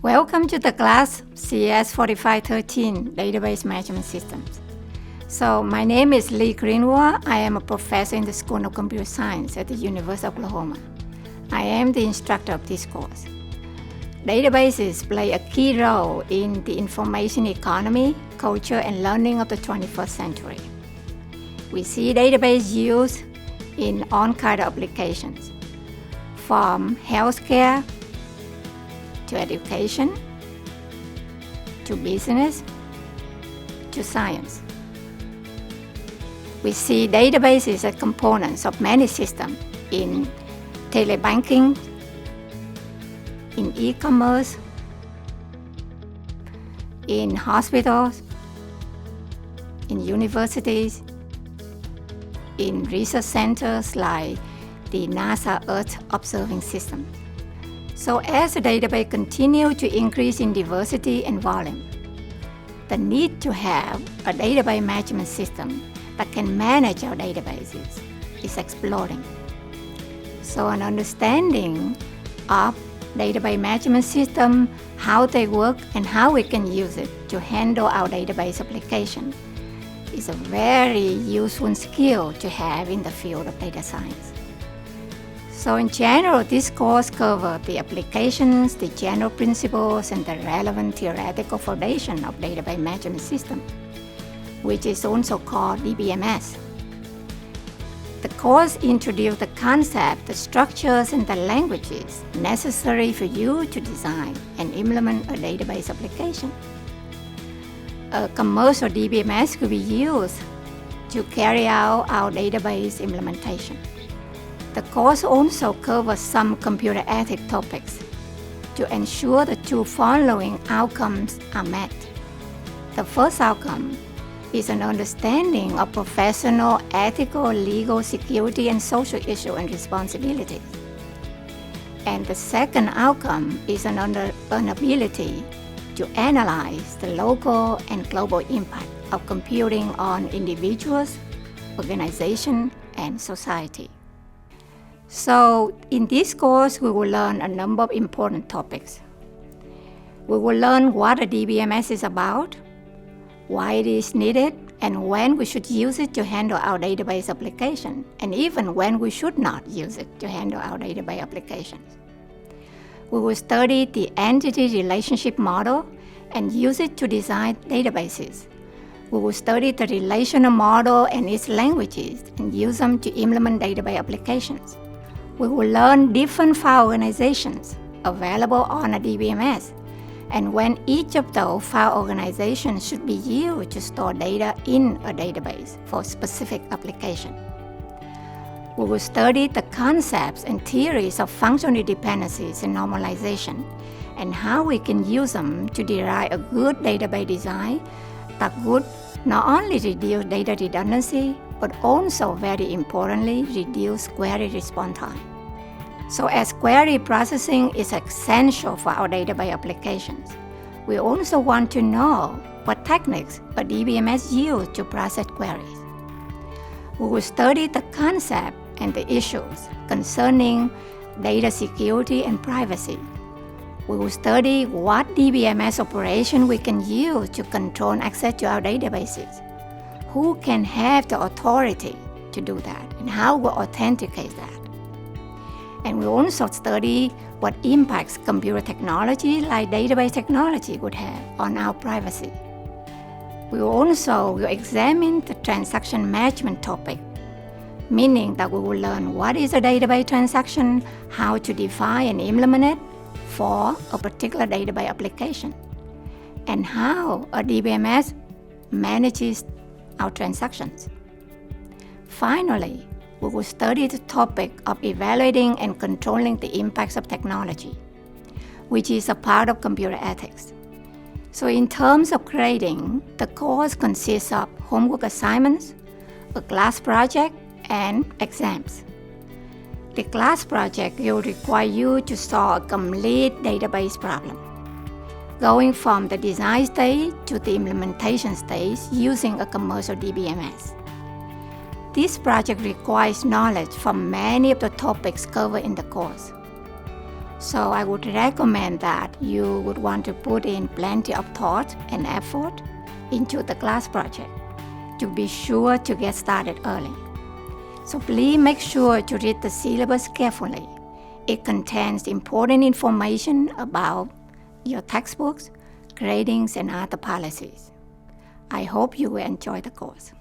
Welcome to the class CS 4513 Database Management Systems. So my name is Gruenwald. I am a professor in the School of Computer Science at the University of Oklahoma. I am the instructor of this course. Databases play a key role in the information economy, culture, and learning of the 21st century. We see database used in all kinds of applications, from healthcare to education, to business, to science. We see databases as components of many systems in telebanking, in e-commerce, in hospitals, in universities, in research centers like the NASA Earth Observing System. So as the database continues to increase in diversity and volume, the need to have a database management system that can manage our databases is exploding. So an understanding of database management system, how they work, and how we can use it to handle our database application is a very useful skill to have in the field of data science. So in general, this course covers the applications, the general principles, and the relevant theoretical foundation of database management system, which is also called DBMS. The course introduces the concept, the structures, and the languages necessary for you to design and implement a database application. A commercial DBMS could be used to carry out our database implementation. The course also covers some computer ethics topics to ensure the two following outcomes are met. The first outcome is an understanding of professional, ethical, legal, security, and social issues and responsibilities. And the second outcome is an ability to analyze the local and global impact of computing on individuals, organizations, and society. So in this course, we will learn a number of important topics. We will learn what a DBMS is about, why it is needed, and when we should use it to handle our database application, and even when we should not use it to handle our database applications. We will study the entity relationship model and use it to design databases. We will study the relational model and its languages and use them to implement database applications. We will learn different file organizations available on a DBMS and when each of those file organizations should be used to store data in a database for specific application. We will study the concepts and theories of functional dependencies and normalization and how we can use them to derive a good database design that would not only reduce data redundancy, but also, very importantly, reduce query response time. So as query processing is essential for our database applications, we also want to know what techniques a DBMS uses to process queries. We will study the concept and the issues concerning data security and privacy. We will study what DBMS operation we can use to control access to our databases. Who can have the authority to do that, and how we authenticate that. And we also study what impacts computer technology like database technology would have on our privacy. We will examine the transaction management topic, meaning that we will learn what is a database transaction, how to define and implement it for a particular database application, and how a DBMS manages our transactions. Finally, we will study the topic of evaluating and controlling the impacts of technology, which is a part of computer ethics. So in terms of grading, the course consists of homework assignments, a class project, and exams. The class project will require you to solve a complete database problem, going from the design stage to the implementation stage using a commercial DBMS. This project requires knowledge from many of the topics covered in the course. So I would recommend that you would want to put in plenty of thought and effort into the class project to be sure to get started early. So please make sure to read the syllabus carefully. It contains important information about your textbooks, gradings, and other policies. I hope you will enjoy the course.